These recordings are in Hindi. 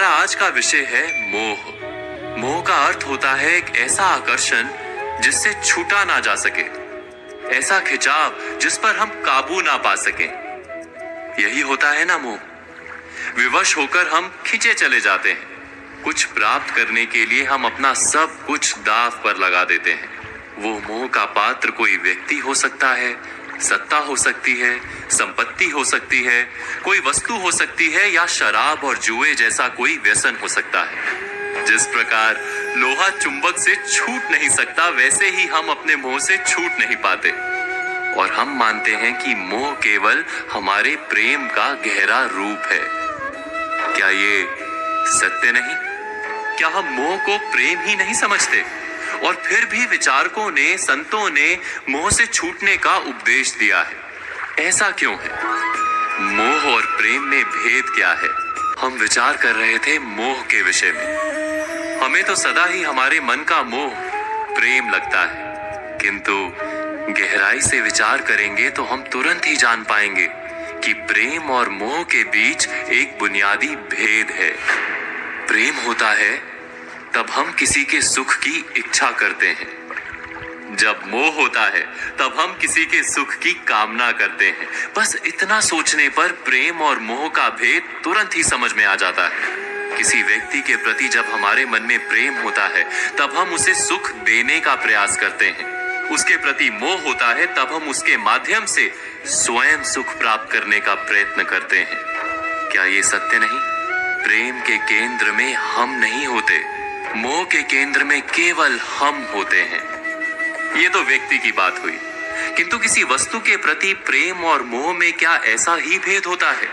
हमारा आज का विषय है मोह। मोह का अर्थ होता है एक ऐसा आकर्षण जिससे छूटा ना जा सके, ऐसा खिंचाव जिस पर हम काबू ना पा सकें। यही होता है ना मोह। विवश होकर हम खींचे चले जाते हैं। कुछ प्राप्त करने के लिए हम अपना सब कुछ दांव पर लगा देते हैं। वो मोह का पात्र कोई व्यक्ति हो सकता है, सत्ता हो सकती है, संपत्ति हो सकती है, कोई वस्तु हो सकती है, या शराब और जुए जैसा कोई व्यसन हो सकता है। जिस प्रकार लोहा चुंबक से छूट नहीं सकता, वैसे ही हम अपने मोह से छूट नहीं पाते। और हम मानते हैं कि मोह केवल हमारे प्रेम का गहरा रूप है। क्या ये सत्य नहीं? क्या हम मोह को प्रेम ही नहीं समझते? और फिर भी विचारकों ने, संतों ने मोह से छूटने का उपदेश दिया है। ऐसा क्यों है? मोह और प्रेम में भेद क्या है? हम विचार कर रहे थे मोह के विषय में। हमें तो सदा ही हमारे मन का मोह प्रेम लगता है, किंतु गहराई से विचार करेंगे तो हम तुरंत ही जान पाएंगे कि प्रेम और मोह के बीच एक बुनियादी भेद है। प्रेम होता है तब हम किसी के सुख की इच्छा करते हैं। जब मोह होता है तब हम किसी के सुख की कामना करते हैं। बस इतना सोचने पर प्रेम और मोह का भेद तुरंत ही समझ में आ जाता है। किसी व्यक्ति के प्रति जब हमारे मन में प्रेम होता है तब हम उसे सुख देने का प्रयास करते हैं। उसके प्रति मोह होता है तब हम उसके माध्यम से स्वयं सुख प्राप्त करने का प्रयत्न करते हैं। क्या ये सत्य नहीं? प्रेम के केंद्र में हम नहीं होते, मोह के केंद्र में केवल हम होते हैं। ये तो व्यक्ति की बात हुई, किंतु किसी वस्तु के प्रति प्रेम और मोह में क्या ऐसा ही भेद होता है?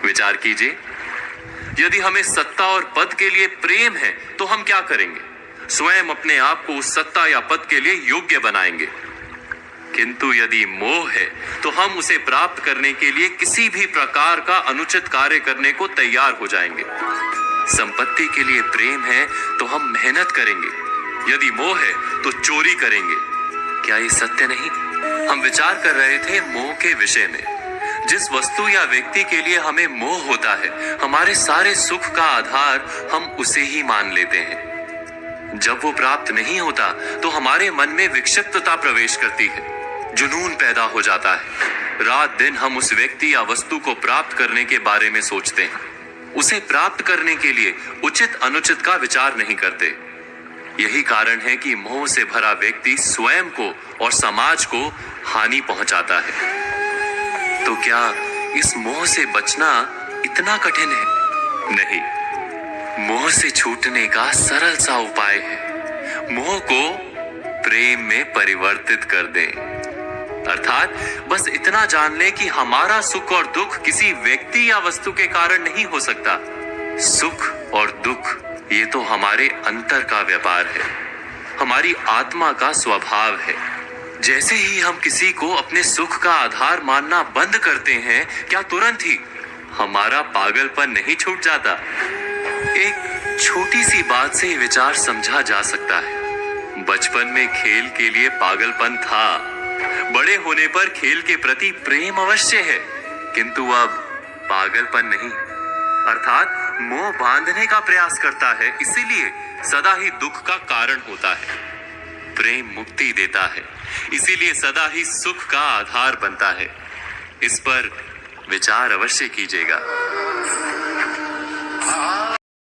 विचार कीजिए। यदि हमें सत्ता और पद के लिए प्रेम है तो हम क्या करेंगे? स्वयं अपने आप को उस सत्ता या पद के लिए योग्य बनाएंगे। किंतु यदि मोह है तो हम उसे प्राप्त करने के लिए किसी भी प्रकार का अनुचित कार्य करने को तैयार हो जाएंगे। संपत्ति के लिए प्रेम है तो हम मेहनत करेंगे। यदि मोह है तो चोरी करेंगे। क्या ये सत्य नहीं? हम विचार कर रहे थे मोह के विषय में। जिस वस्तु या व्यक्ति के लिए हमें मोह होता है, हमारे सारे सुख का आधार हम उसे ही मान लेते हैं। जब वो प्राप्त नहीं होता तो हमारे मन में विक्षिप्तता प्रवेश करती है, जुनून पैदा हो जाता है। रात दिन हम उस व्यक्ति या वस्तु को प्राप्त करने के बारे में सोचते हैं। उसे प्राप्त करने के लिए उचित अनुचित का विचार नहीं करते। यही कारण है कि मोह से भरा व्यक्ति स्वयं को और समाज को हानि पहुंचाता है। तो क्या इस मोह से बचना इतना कठिन है? नहीं, मोह से छूटने का सरल सा उपाय है। मोह को प्रेम में परिवर्तित कर दें। अर्थात बस इतना जान लें कि हमारा सुख और दुख किसी व्यक्ति या वस्तु के कारण नहीं हो सकता। सुख और दुख ये तो हमारे अंतर का व्यापार है, हमारी आत्मा का स्वभाव है। जैसे ही हम किसी को अपने सुख का आधार मानना बंद करते हैं, क्या तुरंत ही हमारा पागलपन नहीं छूट जाता? एक छोटी सी बात से विचार समझा जा सकता है। बचपन में खेल के लिए पागलपन था, बड़े होने पर खेल के प्रति प्रेम अवश्य है, किंतु अब पागलपन नहीं। अर्थात मोह बांधने का प्रयास करता है, इसीलिए सदा ही दुख का कारण होता है। प्रेम मुक्ति देता है, इसीलिए सदा ही सुख का आधार बनता है। इस पर विचार अवश्य कीजिएगा।